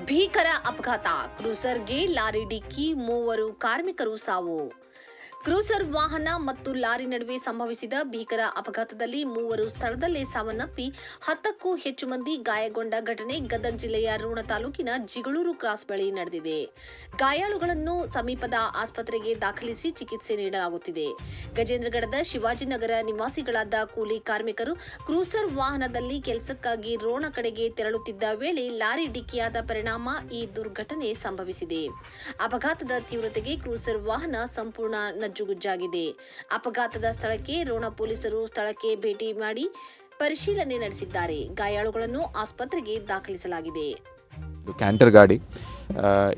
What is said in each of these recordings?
ಭೀಕರ ಅಪಘಾತ, ಕ್ರೂಸರ್ಗೆ ಲಾರಿ ಡಿಕ್ಕಿ, ಮೂವರು ಕಾರ್ಮಿಕರು ಸಾವು. ಕ್ರೂಸರ್ ವಾಹನ ಮತ್ತು ಲಾರಿ ನಡುವೆ ಸಂಭವಿಸಿದ ಭೀಕರ ಅಪಘಾತದಲ್ಲಿ ಮೂವರು ಸ್ಥಳದಲ್ಲೇ ಸಾವನ್ನಪ್ಪಿ 10ಕ್ಕೂ ಹೆಚ್ಚು ಮಂದಿ ಗಾಯಗೊಂಡ ಘಟನೆ ಗದಗ ಜಿಲ್ಲೆಯ ರೋಣ ತಾಲೂಕಿನ ಜಿಗಳೂರು ಕ್ರಾಸ್ ಬಳಿ ನಡೆದಿದೆ. ಗಾಯಾಳುಗಳನ್ನು ಸಮೀಪದ ಆಸ್ಪತ್ರೆಗೆ ದಾಖಲಿಸಿ ಚಿಕಿತ್ಸೆ ನೀಡಲಾಗುತ್ತಿದೆ. ಗಜೇಂದ್ರಗಡದ ಶಿವಾಜಿನಗರ ನಿವಾಸಿಗಳಾದ ಕೂಲಿ ಕಾರ್ಮಿಕರು ಕ್ರೂಸರ್ ವಾಹನದಲ್ಲಿ ಕೆಲಸಕ್ಕಾಗಿ ರೋಣ ಕಡೆಗೆ ತೆರಳುತ್ತಿದ್ದ ವೇಳೆ ಲಾರಿ ಡಿಕ್ಕಿಯಾದ ಪರಿಣಾಮ ಈ ದುರ್ಘಟನೆ ಸಂಭವಿಸಿದೆ. ಅಪಘಾತದ ತೀವ್ರತೆಗೆ ಕ್ರೂಸರ್ ವಾಹನ ಸಂಪೂರ್ಣ ನಜ್ಜುಗುಜ್ಜಾಗಿದೆ. ಅಪಘಾತದ ಸ್ಥಳಕ್ಕೆ ರೋಣ ಪೊಲೀಸರು ಸ್ಥಳಕ್ಕೆ ಭೇಟಿ ಮಾಡಿ ಪರಿಶೀಲನೆ ನಡೆಸಿದ್ದಾರೆ. ಗಾಯಾಳುಗಳನ್ನು ಆಸ್ಪತ್ರೆಗೆ ದಾಖಲಿಸಲಾಗಿದೆ. ಕ್ಯಾಂಟರ್ ಗಾಡಿ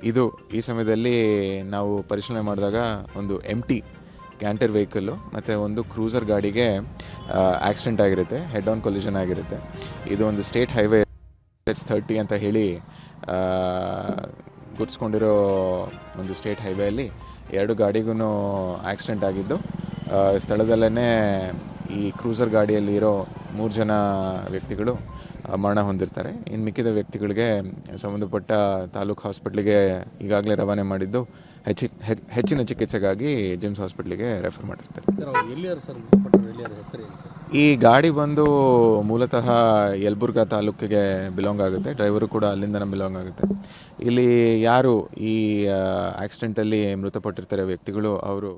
ಇದು ಈ ಸಮಯದಲ್ಲಿ ನಾವು ಪರಿಶೀಲನೆ ಮಾಡಿದಾಗ ಒಂದು ಎಂಟಿ ಕ್ಯಾಂಟರ್ ವೆಹಿಕಲ್ಲು ಮತ್ತು ಒಂದು ಕ್ರೂಸರ್ ಗಾಡಿಗೆ ಆಕ್ಸಿಡೆಂಟ್ ಆಗಿರುತ್ತೆ, ಹೆಡ್ ಆನ್ ಕೊಲಿಷನ್ ಆಗಿರುತ್ತೆ. ಇದು ಒಂದು ಸ್ಟೇಟ್ ಹೈವೇ H30 ಅಂತ ಹೇಳಿ ಗುರ್ಸ್ಕೊಂಡಿರೋ ಒಂದು ಸ್ಟೇಟ್ ಹೈವೇಯಲ್ಲಿ ಎರಡು ಗಾಡಿಗೂ ಆಕ್ಸಿಡೆಂಟ್ ಆಗಿದ್ದು, ಸ್ಥಳದಲ್ಲೇ ಈ ಕ್ರೂಸರ್ ಗಾಡಿಯಲ್ಲಿ ಇರೋ 3 ಜನ ವ್ಯಕ್ತಿಗಳು ಮರಣ ಹೊಂದಿರ್ತಾರೆ. ಇನ್ನು ಮಿಕ್ಕಿದ ವ್ಯಕ್ತಿಗಳಿಗೆ ಸಂಬಂಧಪಟ್ಟ ತಾಲೂಕು ಹಾಸ್ಪಿಟ್ಲಿಗೆ ಈಗಾಗಲೇ ರವಾನೆ ಮಾಡಿದ್ದು ಹೆಚ್ಚಿನ ಚಿಕಿತ್ಸೆಗಾಗಿ ಜಿಮ್ಸ್ ಹಾಸ್ಪಿಟ್ಲಿಗೆ ರೆಫರ್ ಮಾಡಿರ್ತಾರೆ. ಈ ಗಾಡಿ ಬಂದು ಮೂಲತಃ ಯಲಬುರ್ಗಾ ತಾಲೂಕಿಗೆ ಬಿಲಾಂಗ್ ಆಗುತ್ತೆ. ಡ್ರೈವರು ಕೂಡ ಅಲ್ಲಿಂದನೇ ಬಿಲಾಂಗ್ ಆಗುತ್ತೆ. ಇಲ್ಲಿ ಯಾರು ಈ ಆಕ್ಸಿಡೆಂಟಲ್ಲಿ ಮೃತಪಟ್ಟಿರ್ತಾರೆ ವ್ಯಕ್ತಿಗಳು, ಅವರು